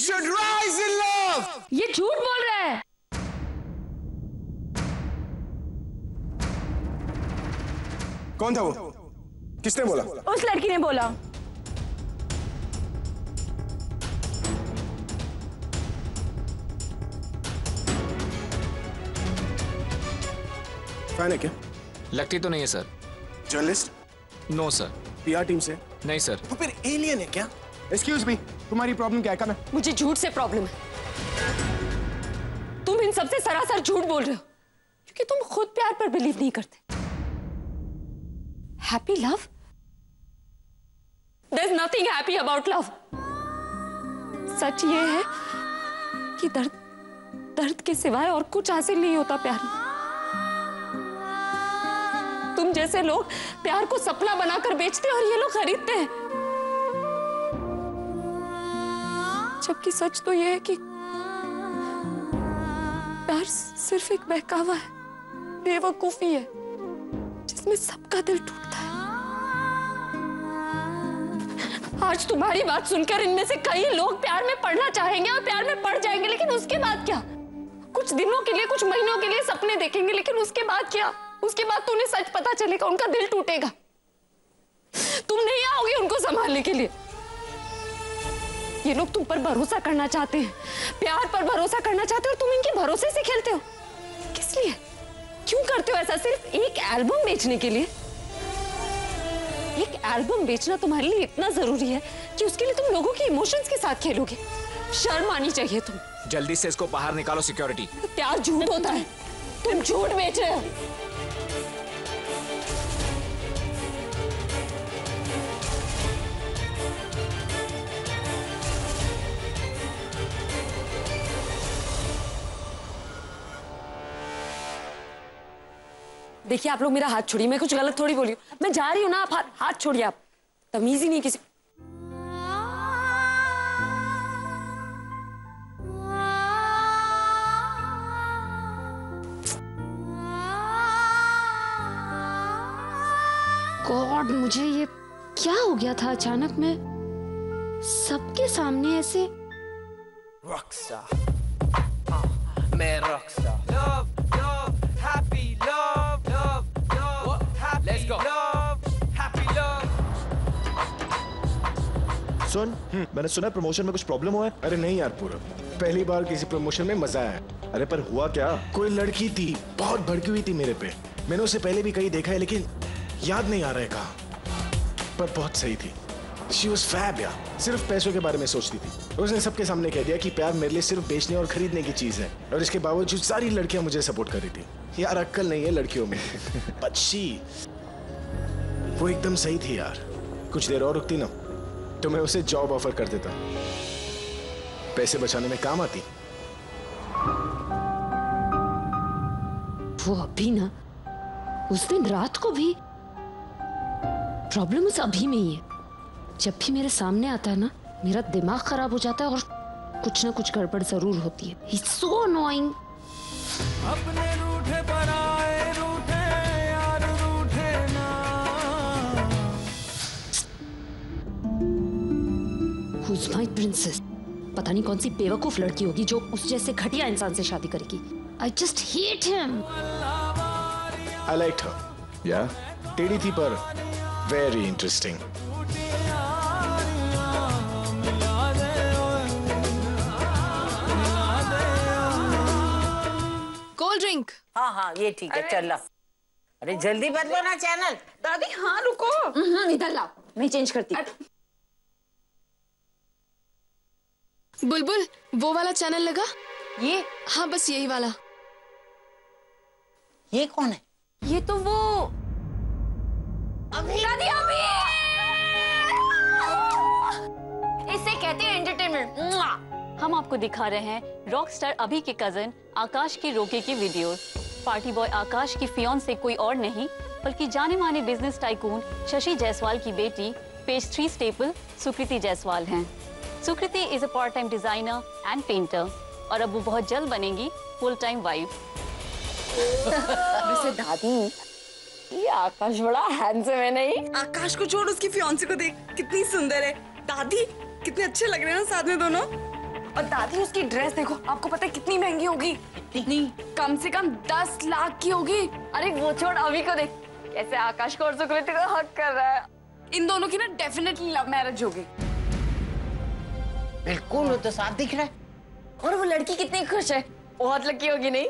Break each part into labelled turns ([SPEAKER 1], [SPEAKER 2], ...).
[SPEAKER 1] should rise in love.
[SPEAKER 2] ये झूठ बोल रहा है।
[SPEAKER 1] कौन था वो? किसने बोला?
[SPEAKER 2] उस लड़की ने बोला।
[SPEAKER 1] फैन है क्या?
[SPEAKER 3] लगती तो नहीं है sir.
[SPEAKER 1] Journalist?
[SPEAKER 3] No sir.
[SPEAKER 1] PR team से?
[SPEAKER 3] नहीं सर।
[SPEAKER 1] तो फिर एलियन है क्या? एक्सक्यूज मी, तुम्हारी प्रॉब्लम क्या है?
[SPEAKER 2] मुझे झूठ से प्रॉब्लम है। तुम इन सबसे सरासर झूठ बोल रहे हो क्योंकि तुम खुद प्यार पर बिलीव नहीं करते। Happy love? There is nothing happy about love. सच ये है कि दर्द के सिवाय और कुछ हासिल नहीं होता प्यार में। तुम जैसे लोग प्यार को सपना बनाकर बेचते हैं और ये लोग खरीदते हैं, जबकि सच तो ये है कि प्यार सिर्फ एक बहकावा है, बेवकूफी है जिसमें सबका दिल टूटता है। आज तुम्हारी बात सुनकर इनमें से कई लोग प्यार में पड़ना चाहेंगे और प्यार में पड़ जाएंगे, लेकिन उसके बाद क्या? कुछ दिनों के लिए, कुछ महीनों के लिए सपने देखेंगे, लेकिन उसके बाद क्या? उसके बाद तो उन्हें सच पता चलेगा, उनका दिल टूटेगा। तुम नहीं आओगे उनको संभालने के लिए। ये लोग तुम पर भरोसा करना चाहते हैं, प्यार पर भरोसा करना चाहते हो और तुम इनके भरोसे से खेलते हो। किस लिए? क्यों करते हो ऐसा? सिर्फ एक एल्बम बेचने के लिए? एक एल्बम बेचना तुम्हारे लिए इतना जरूरी है कि उसके लिए तुम लोगों के इमोशंस के साथ खेलोगे? शर्म आनी चाहिए तुम।
[SPEAKER 3] जल्दी से इसको बाहर निकालो सिक्योरिटी।
[SPEAKER 2] प्यार झूठ होता है, तुम झूठ बेच रहे हो। देखिए आप लोग मेरा हाथ छोड़िए, मैं कुछ गलत थोड़ी बोली हूँ। मैं जा रही हूँ ना, आप हाथ छोड़िए। आप तमीज ही नहीं किसी। गॉड, मुझे ये क्या हो गया था अचानक? मैं सबके सामने ऐसे
[SPEAKER 4] रॉकस्टार, मैं rockstar. Love love happy love love love happy love happy love.
[SPEAKER 5] सुन, मैंने सुना प्रमोशन में कुछ प्रॉब्लम हुआ है।
[SPEAKER 1] अरे नहीं यार पूरब, पहली बार किसी प्रमोशन में मजा आया।
[SPEAKER 5] अरे पर हुआ क्या?
[SPEAKER 1] कोई लड़की थी, बहुत भड़की हुई थी मेरे पे। मैंने उसे पहले भी कहीं देखा है लेकिन याद नहीं आ रहा है कहाँ, पर बहुत सही थी। She was fab यार, सिर्फ पैसों के बारे में सोचती थी। उसने सबके सामने कह दिया कि प्यार मेरे लिए सिर्फ बेचने और खरीदने की चीज है, और इसके बावजूद सारी लड़कियां मुझे सपोर्ट कर रही थी। यार अक्ल नहीं है लड़कियों में। But she, वो एकदम सही थी यार। कुछ देर और रुकती ना तो मैं उसे जॉब ऑफर कर देता, पैसे बचाने में काम आती।
[SPEAKER 2] वो अभी ना, उस दिन रात को भी प्रॉब्लम उस अभी में ही है। जब भी मेरे सामने आता है ना, मेरा दिमाग खराब हो जाता है और कुछ ना कुछ गड़बड़ जरूर होती है। He's so annoying.
[SPEAKER 4] अपने रूठे पर आए रूठे यार रूठे ना।
[SPEAKER 2] Who's my princess? पता नहीं कौन सी बेवकूफ लड़की होगी जो उस जैसे घटिया इंसान से शादी करेगी। I just hate him.
[SPEAKER 1] I liked her.
[SPEAKER 5] या
[SPEAKER 1] टेढ़ी थी पर very interesting.
[SPEAKER 6] Cold drink.
[SPEAKER 7] हाँ हाँ ये ठीक है, चल ला। अरे जल्दी बदलो ना चैनल।
[SPEAKER 6] दादी हाँ रुको।
[SPEAKER 2] इधर लाओ, मैं चेंज करती हूँ।
[SPEAKER 6] बुलबुल वो वाला चैनल लगा?
[SPEAKER 2] ये?
[SPEAKER 6] हाँ बस यही वाला।
[SPEAKER 7] ये कौन है?
[SPEAKER 2] ये तो वो दादी अभी। इसे कहते हैं एंटरटेनमेंट। हम आपको दिखा रहे हैं रॉकस्टार अभी के कजन आकाश की रोके की वीडियोस। पार्टी बॉय आकाश की फियांसे कोई और नहीं बल्कि जाने माने बिजनेस टाइकून शशि जायसवाल की बेटी पेज 3 स्टेपल सुकृति जायसवाल हैं। Sukriti is a part time designer and painter और अब वो बहुत जल्द बनेगी फुल टाइम वाइफ।
[SPEAKER 8] वैसे दादी, ये आकाश बड़ा हैंडसम है नहीं?
[SPEAKER 6] आकाश को छोड़, उसकी फियांसे को देख कितनी सुंदर है। दादी कितने अच्छे लग रहे हैं ना साथ में दोनों। और दादी उसकी ड्रेस देखो, आपको पता है कितनी महंगी होगी? कितनी? कम से कम 10 लाख की होगी।
[SPEAKER 2] अरे वो छोड़, अभी को देख कैसे आकाश को और सुकृति को हक कर रहा है।
[SPEAKER 6] इन दोनों की ना डेफिनेटली लव मैरिज होगी।
[SPEAKER 7] बिल्कुल, वो तो साफ दिख रहा है।
[SPEAKER 2] और वो लड़की कितनी खुश है, बहुत लकी होगी नहीं?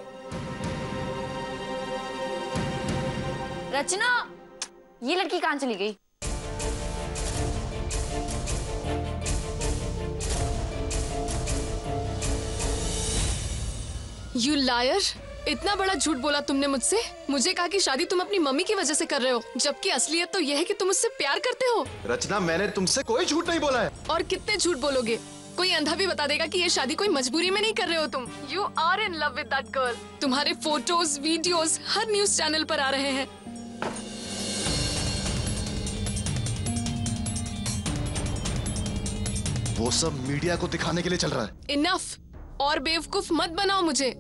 [SPEAKER 2] रचना, ये लड़की कहाँ चली गई?
[SPEAKER 6] You liar! इतना बड़ा झूठ बोला तुमने मुझसे। मुझे कहा कि शादी तुम अपनी मम्मी की वजह से कर रहे हो, जबकि असलियत तो यह है कि तुम उससे प्यार करते हो।
[SPEAKER 5] रचना, मैंने तुमसे कोई झूठ नहीं बोला है।
[SPEAKER 6] और कितने झूठ बोलोगे? कोई अंधा भी बता देगा कि ये शादी कोई मजबूरी में नहीं कर रहे हो तुम। You are in love with that girl. तुम्हारे फोटोज, वीडियोस हर न्यूज चैनल पर आ रहे हैं।
[SPEAKER 5] वो सब मीडिया को दिखाने के लिए चल रहा है।
[SPEAKER 6] इनफ! और बेवकूफ मत बनाओ मुझे।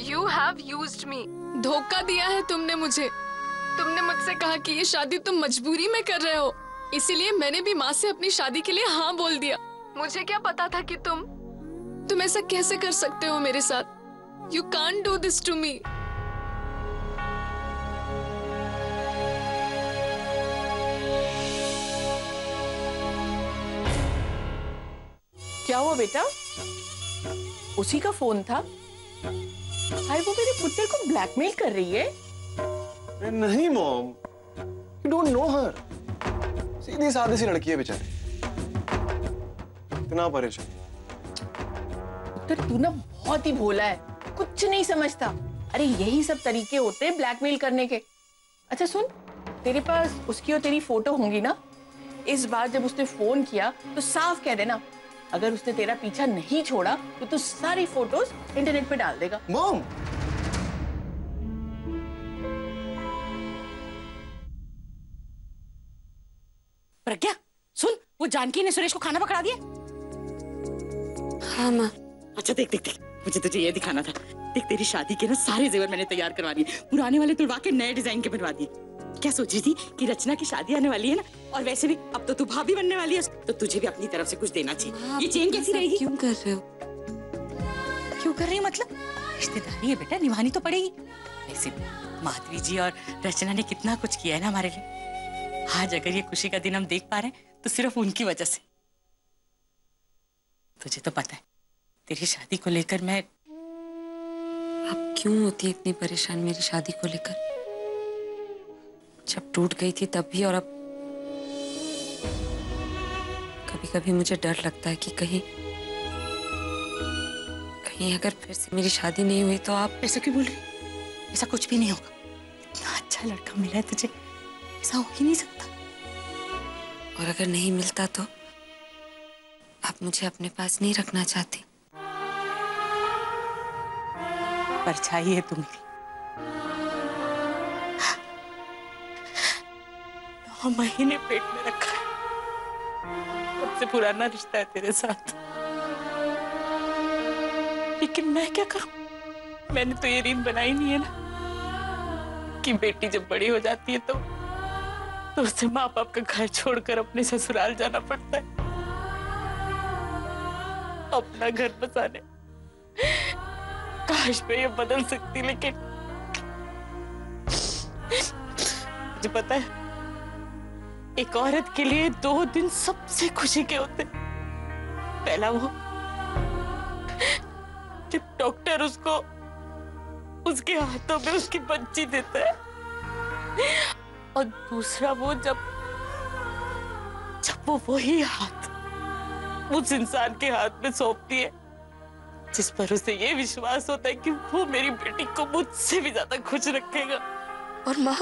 [SPEAKER 6] You have used me. धोखा दिया है तुमने मुझे। तुमने मुझसे कहा कि ये शादी तुम मजबूरी में कर रहे हो, इसीलिए मैंने भी माँ से अपनी शादी के लिए हाँ बोल दिया। मुझे क्या पता था कि तुम ऐसा कैसे कर सकते हो मेरे साथ। You can't do this to me.
[SPEAKER 8] क्या हुआ बेटा? उसी का फोन था? हाय, वो मेरे पुत्र को ब्लैकमेल कर रही है।
[SPEAKER 9] नहीं मॉम, यू डोंट नो हर। सीधी सादी सी लड़की है बेचारी, इतना परेशान।
[SPEAKER 8] पुत्र, तू ना बहुत ही भोला है, कुछ नहीं समझता। अरे यही सब तरीके होते हैं ब्लैकमेल करने के। अच्छा सुन, तेरे पास उसकी और तेरी फोटो होंगी ना? इस बार जब उसने फोन किया तो साफ कह देना, अगर उसने तेरा पीछा नहीं छोड़ा तो तू सारी फोटोज इंटरनेट पे डाल देगा।
[SPEAKER 9] मॉम,
[SPEAKER 7] प्रज्ञा सुन, वो जानकी ने सुरेश को खाना पकड़ा दिया।
[SPEAKER 8] हाँ माँ।
[SPEAKER 7] अच्छा देख देख देख, मुझे तुझे ये दिखाना था। देख, तेरी शादी के ना सारे जेवर मैंने तैयार करवा दिए, पुराने वाले तुड़वा के नए डिजाइन के बनवा दिए। क्या सोच रही थी कि रचना की शादी आने वाली है ना, और वैसे भी अब तो तू भाभी बनने वाली है, तो तुझे भी अपनी तरफ से कुछ देना चाहिए। ये चेन कैसी रहेगी?
[SPEAKER 6] क्यों कर रहे हो?
[SPEAKER 7] क्यों कर रही है मतलब? रिश्तेदारी है बेटा, निभानी तो पड़ेगी। वैसे भी माधवी जी और रचना ने कितना कुछ किया है ना हमारे लिए। आज अगर ये खुशी का दिन हम देख पा रहे हैं तो सिर्फ उनकी वजह से। तुझे तो पता है तेरी शादी को लेकर मैं।
[SPEAKER 10] अब क्यों होती है इतनी परेशान मेरी शादी को लेकर? जब टूट गई थी तब भी, और अब कभी कभी मुझे डर लगता है कि कहीं अगर फिर से मेरी शादी नहीं हुई तो आप।
[SPEAKER 7] ऐसा क्यों बोल रही? ऐसा कुछ भी नहीं होगा। इतना अच्छा लड़का मिला है तुझे, ऐसा हो ही नहीं सकता।
[SPEAKER 10] और अगर नहीं मिलता तो आप मुझे अपने पास नहीं रखना चाहती?
[SPEAKER 7] परछाई है तू मेरी। 9 महीने पेट में रखा है, सबसे पुराना रिश्ता है तेरे साथ। लेकिन मैं क्या करूं? मैंने तो ये रीत बनाई नहीं है ना कि बेटी जब बड़ी हो जाती है तो उसे माँ बाप का घर छोड़कर अपने ससुराल जाना पड़ता है, अपना घर बसाने। काश मैं ये बदल सकती, लेकिन मुझे पता है एक औरत के लिए 2 दिन सबसे खुशी के होते। पहला वो जब डॉक्टर उसको उसके हाथों में उसकी बच्ची देता है, और दूसरा वो जब वो वही हाथ उस इंसान के हाथ में सौंपती है जिस पर उसे ये विश्वास होता है कि वो मेरी बेटी को मुझसे भी ज्यादा खुश रखेगा।
[SPEAKER 6] और माँ,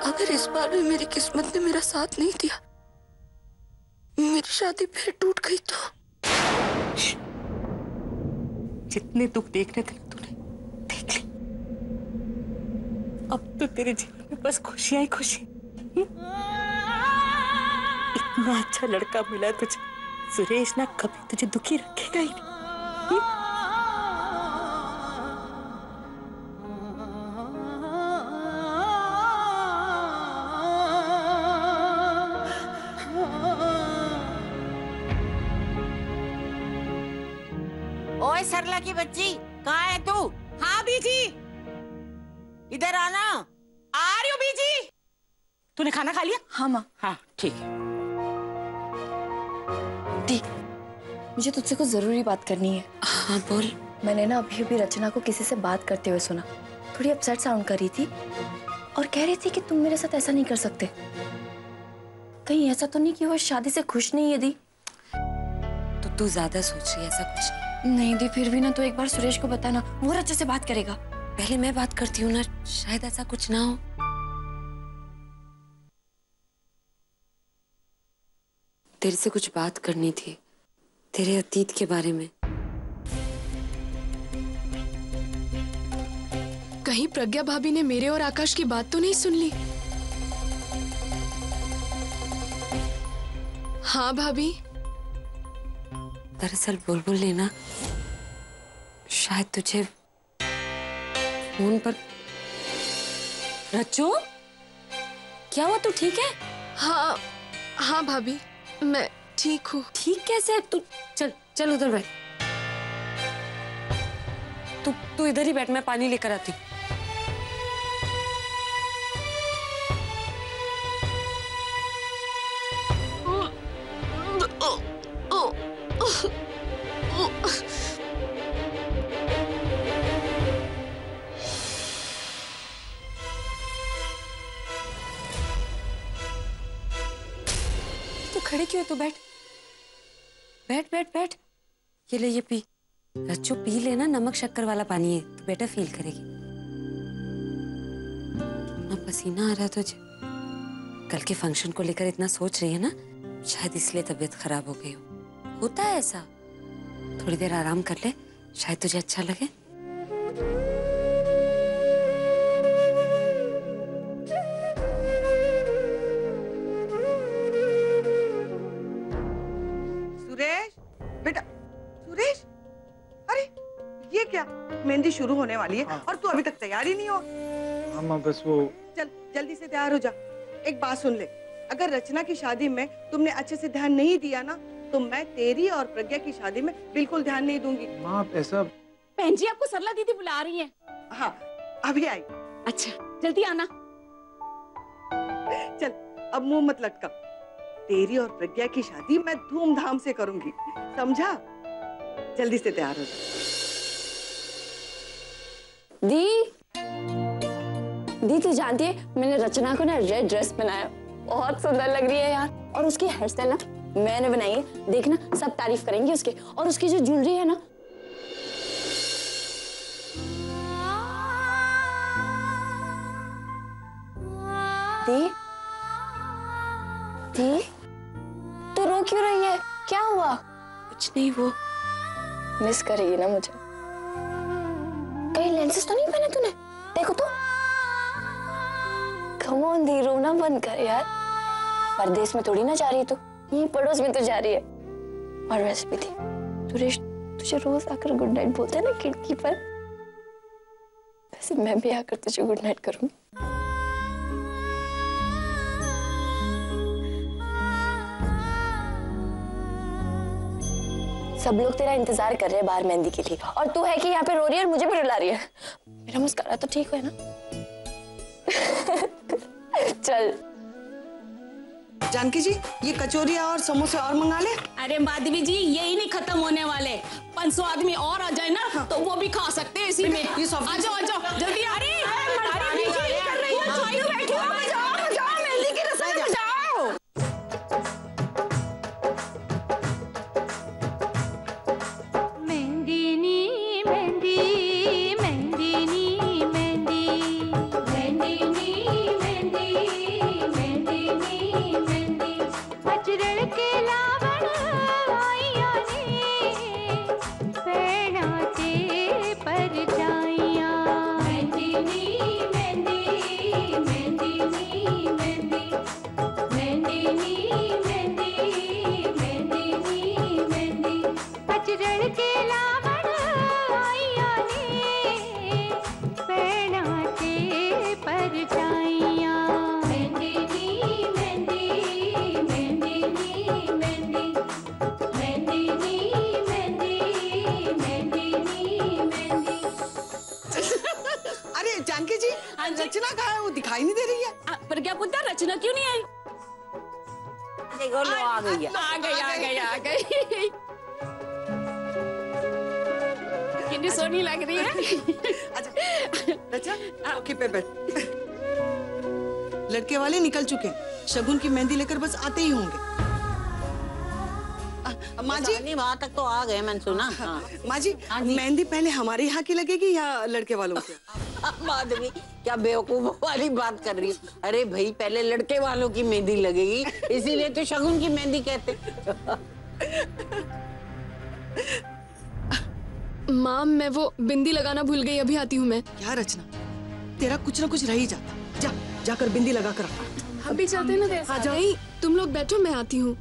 [SPEAKER 6] अगर इस बार भी मेरी किस्मत ने मेरा साथ नहीं दिया, मेरी शादी फिर टूट गई तो?
[SPEAKER 7] जितने दुख देखने थे तूने देख ली। अब तो तेरे जीवन में बस खुशियां ही खुशी। इतना अच्छा लड़का मिला तुझे, सुरेश ना कभी तुझे दुखी रखेगा ही नहीं। सरला की बच्ची, कहाँ है तू? हाँ बीजी, इधर आना। आ रही हो बीजी। तूने खाना खा लिया?
[SPEAKER 2] हाँ माँ।
[SPEAKER 7] हाँ ठीक है।
[SPEAKER 2] दी, मुझे तुझसे कुछ जरूरी बात करनी है।
[SPEAKER 10] हाँ बोल।
[SPEAKER 2] मैंने ना अभी अभी रचना को किसी से बात करते हुए सुना। थोड़ी अपसेट साउंड कर रही थी और कह रही थी कि तुम मेरे साथ ऐसा नहीं कर सकते। कहीं ऐसा तो नहीं कि वो शादी से खुश नहीं है दी?
[SPEAKER 10] तो तू ज्यादा सोच रही है, ऐसा कुछ नहीं।
[SPEAKER 2] नहीं दी, फिर भी ना तो एक बार सुरेश को बताना, वो रचा से बात करेगा।
[SPEAKER 10] पहले मैं बात करती हूँ ना, शायद ऐसा कुछ ना हो। तेरे से कुछ बात करनी थी, तेरे अतीत के बारे में।
[SPEAKER 6] कहीं प्रज्ञा भाभी ने मेरे और आकाश की बात तो नहीं सुन ली? हाँ भाभी।
[SPEAKER 10] दरअसल बुलबुल ने ना शायद तुझे फोन पर। रच्चू, क्या हुआ? तू ठीक है?
[SPEAKER 6] हाँ हाँ भाभी, मैं ठीक हूँ।
[SPEAKER 10] ठीक कैसे है तू? चल चल उधर बैठ। तू इधर ही बैठ, मैं पानी लेकर आती हूँ। तू खड़ी क्यों है? तू बैठ बैठ बैठ बैठ। ये ले, ये पी। रच्चू पी लेना, नमक शक्कर वाला पानी है, तो बेटर फील करेगी। इतना पसीना आ रहा है तुझे। कल के फंक्शन को लेकर इतना सोच रही है ना, शायद इसलिए तबीयत खराब हो गई हो। होता है ऐसा। थोड़ी देर आराम कर ले, शायद तुझे अच्छा लगे।
[SPEAKER 11] सुरेश, बेटा सुरेश, अरे ये क्या? मेहंदी शुरू होने वाली है और तू अभी तक तैयार ही नहीं हो।
[SPEAKER 9] हाँ माँ, बस वो।
[SPEAKER 11] चल जल्दी से तैयार हो जा। एक बात सुन ले, अगर रचना की शादी में तुमने अच्छे से ध्यान नहीं दिया ना, तो मैं तेरी और प्रज्ञा की शादी में बिल्कुल ध्यान नहीं दूंगी।
[SPEAKER 9] माँ ऐसा।
[SPEAKER 7] बहन जी, आपको सरला दीदी बुला रही है।
[SPEAKER 11] हाँ अभी आई।
[SPEAKER 7] अच्छा जल्दी आना।
[SPEAKER 11] चल अब मुंह मत लटका। तेरी और प्रज्ञा की शादी मैं धूमधाम से करूंगी, समझा? जल्दी से तैयार हो
[SPEAKER 2] दी, तू जानती है मैंने रचना को ना रेड ड्रेस पहनाया, बहुत सुंदर लग रही है यार। और उसकी हेयर स्टाइल ना मैंने बनाई है, देखना सब तारीफ करेंगे उसके। और उसकी जो ज्वेलरी है ना, दी तू रो क्यों रही है? क्या हुआ?
[SPEAKER 10] कुछ नहीं, वो
[SPEAKER 2] मिस करेगी ना मुझे। कहीं लेंसेस तो नहीं पहने तूने? देखो तो। कम ऑन दी, रोना बंद कर यार। परदेश में थोड़ी ना जा रही तू, यहीं पड़ोस में तो जा रही है। और वैसे भी थी सुरेश तुझे रोज आकर गुड नाइट बोलते हैं ना खिड़की पर, वैसे मैं भी आकर तुझे गुड नाइट करूंगी। सब लोग तेरा इंतजार कर रहे हैं बाहर मेहंदी के लिए, और तू है कि यहाँ पे रो रही है और मुझे भी रुला रही है। मेरा मुस्कुरा तो ठीक है ना? चल
[SPEAKER 11] जानकी जी, ये कचौरियाँ और समोसे और मंगा ले।
[SPEAKER 7] अरे माधवी जी, यही नहीं खत्म होने वाले। 500 आदमी और आ जाए ना, तो वो भी खा सकते हैं इसी में। आ जाओ जल्दी। अरे मेहंदी की रस्म में जाओ।
[SPEAKER 11] वो दिखाई नहीं दे रही है।
[SPEAKER 7] प्रज्ञा पुत्र रचना क्यों नहीं आई?
[SPEAKER 10] देखो लो आ गई है।
[SPEAKER 6] आ गई। कितनी सोनी लग रही है।
[SPEAKER 11] अच्छा रचना ओके पे बैठ। लड़के वाले निकल चुके हैं, शगुन की मेहंदी लेकर बस आते ही होंगे। माँ जी
[SPEAKER 12] वहाँ तक तो आ गए, मैंने सुना। हाँ।
[SPEAKER 11] माँ जी मेहंदी पहले हमारे यहाँ की लगेगी या लड़के वालों की?
[SPEAKER 12] माधवी क्या बेवकूफों वाली बात कर रही है? अरे भाई पहले लड़के वालों की मेहंदी लगेगी, इसीलिए तो शगुन की मेहंदी कहते।
[SPEAKER 6] माँ मैं वो बिंदी लगाना भूल गई, अभी आती हूँ मैं।
[SPEAKER 11] क्या रचना, तेरा कुछ ना कुछ रह ही जाता। जा जाकर बिंदी लगा कर आ।
[SPEAKER 6] हम भी चलते हैं ना। हाँ जाओ। नहीं तुम लोग बैठो, मैं आती हूँ।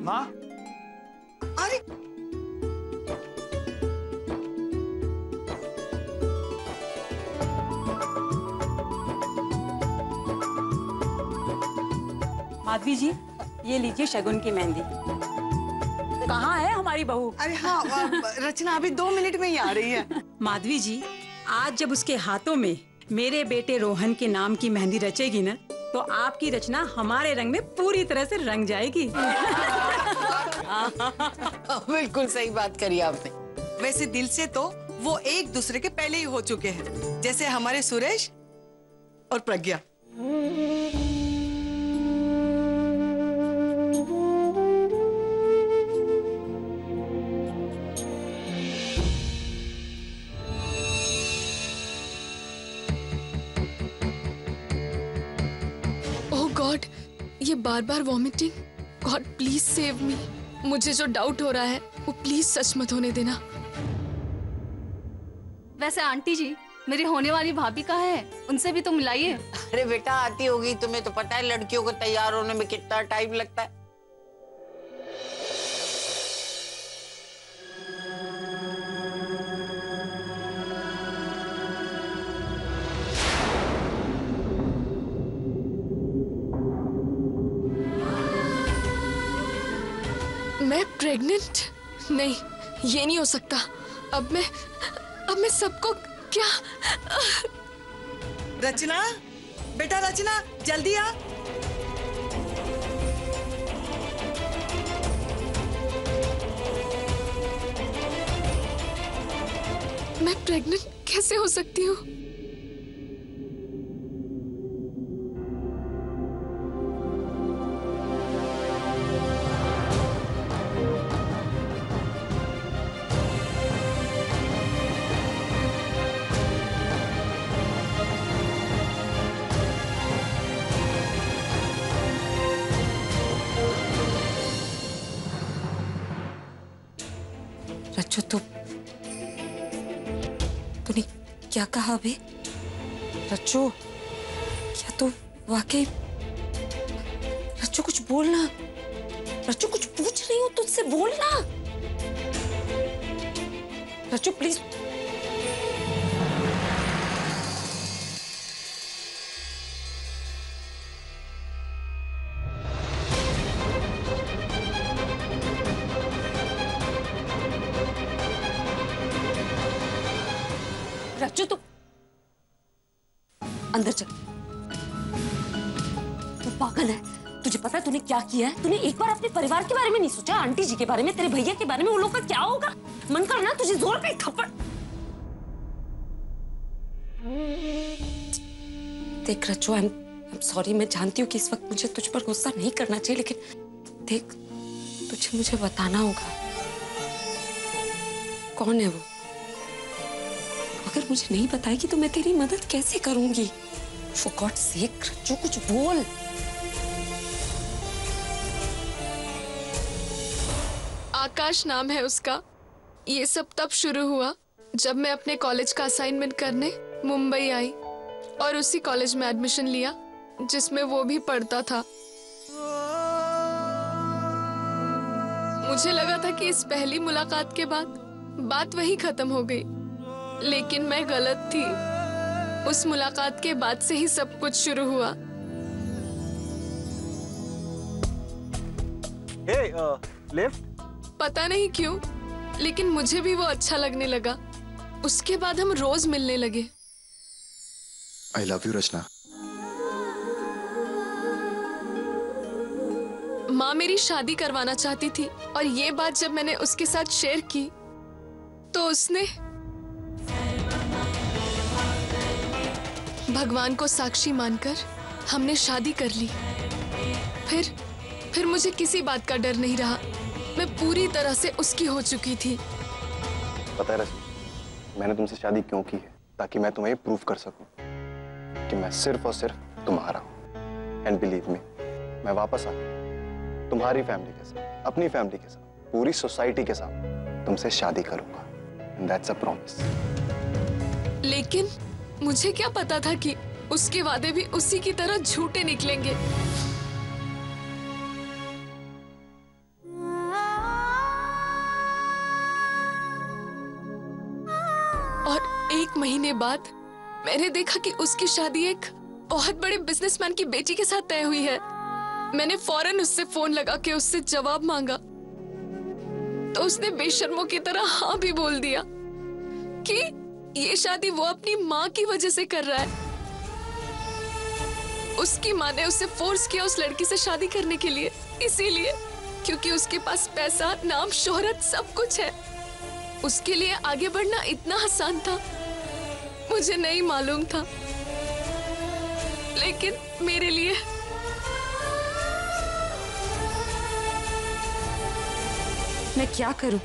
[SPEAKER 9] माँ
[SPEAKER 11] अरे
[SPEAKER 7] माधवी जी ये लीजिए शगुन की मेहंदी। कहाँ है हमारी बहू?
[SPEAKER 11] अरे हाँ रचना अभी 2 मिनट में ही आ रही है।
[SPEAKER 7] माधवी जी आज जब उसके हाथों में मेरे बेटे रोहन के नाम की मेहंदी रचेगी ना, तो आपकी रचना हमारे रंग में पूरी तरह से रंग जाएगी।
[SPEAKER 12] बिल्कुल सही बात करी आपने।
[SPEAKER 11] वैसे दिल से तो वो एक दूसरे के पहले ही हो चुके हैं, जैसे हमारे सुरेश और प्रज्ञा।
[SPEAKER 6] गॉड ये बार बार vomiting. God please save me. मुझे जो डाउट हो रहा है वो प्लीज सच मत होने देना।
[SPEAKER 2] वैसे आंटी जी मेरी होने वाली भाभी कहाँ है? उनसे भी तो मिलाइए।
[SPEAKER 12] अरे बेटा आती होगी, तुम्हें तो पता है लड़कियों को तैयार होने में कितना टाइम लगता है।
[SPEAKER 6] मैं प्रेग्नेंट? नहीं ये नहीं हो सकता। अब मैं सबको क्या?
[SPEAKER 11] रचना बेटा रचना जल्दी आ।
[SPEAKER 6] मैं प्रेग्नेंट कैसे हो सकती हूँ?
[SPEAKER 10] रज्जू तूने क्या कहा अभी? रज्जू क्या तू वाकई? रज्जू कुछ बोलना। रज्जू कुछ पूछ रही हूँ तुझसे, बोलना। रज्जू प्लीज। रज्जू तू अंदर चल। तू पागल है? तुझे पता है तूने क्या किया है? तूने एक बार अपने परिवार के बारे में नहीं सोचा, आंटी जी के बारे में, तेरे भैया के बारे में, वो लोग का क्या होगा? मन करना तुझे जोर पे थप्पड़। देख रज्जू आई एम सॉरी, मैं जानती हूँ कि इस वक्त मुझे तुझ पर गुस्सा नहीं करना चाहिए, लेकिन देख तुझे मुझे बताना होगा कौन है वो। अगर मुझे नहीं बताएगी तो मैं तेरी मदद कैसे करूंगी? For God's sake, रज्जू कुछ बोल।
[SPEAKER 6] आकाश नाम है उसका। ये सब तब शुरू हुआ जब मैं अपने कॉलेज का असाइनमेंट करने मुंबई आई और उसी कॉलेज में एडमिशन लिया जिसमें वो भी पढ़ता था। मुझे लगा था कि इस पहली मुलाकात के बाद बात वहीं खत्म हो गई, लेकिन मैं गलत थी। उस मुलाकात के बाद से ही सब कुछ शुरू हुआ।
[SPEAKER 9] लेफ्ट?
[SPEAKER 6] पता नहीं क्यों, लेकिन मुझे भी वो अच्छा लगने लगा। उसके बाद हम रोज मिलने लगे।
[SPEAKER 5] आई लव यू रचना।
[SPEAKER 6] माँ मेरी शादी करवाना चाहती थी और ये बात जब मैंने उसके साथ शेयर की तो उसने भगवान को साक्षी मानकर हमने शादी कर ली। फिर मुझे किसी बात का डर नहीं रहा। मैं पूरी तरह से उसकी हो चुकी थी।
[SPEAKER 9] पता है रचना, मैंने तुमसे शादी क्यों की है? ताकि मैं तुम्हें प्रूव कर सकूं कि मैं सिर्फ और सिर्फ तुम्हारा हूं। एंड बिलीव मी, मैं वापस आ तुम्हारी फैमिली के साथ, अपनी फैमिली के साथ, पूरी सोसाइटी के साथ तुमसे शादी करूंगा। And that's a promise.
[SPEAKER 6] लेकिन मुझे क्या पता था कि उसके वादे भी उसी की तरह झूठे निकलेंगे। और 1 महीने बाद मैंने देखा कि उसकी शादी एक बहुत बड़े बिजनेसमैन की बेटी के साथ तय हुई है। मैंने फौरन उससे फोन लगा के उससे जवाब मांगा तो उसने बेशर्मों की तरह हाँ भी बोल दिया कि ये शादी वो अपनी माँ की वजह से कर रहा है। उसकी माँ ने उसे फोर्स किया उस लड़की से शादी करने के लिए, इसीलिए क्योंकि उसके पास पैसा, नाम, शोहरत सब कुछ है। उसके लिए आगे बढ़ना इतना आसान था, मुझे नहीं मालूम था। लेकिन मेरे लिए
[SPEAKER 10] मैं क्या करूं?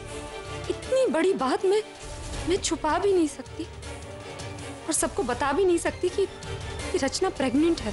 [SPEAKER 10] इतनी बड़ी बात मैं छुपा भी नहीं सकती और सबको बता भी नहीं सकती कि रचना प्रेग्नेंट है।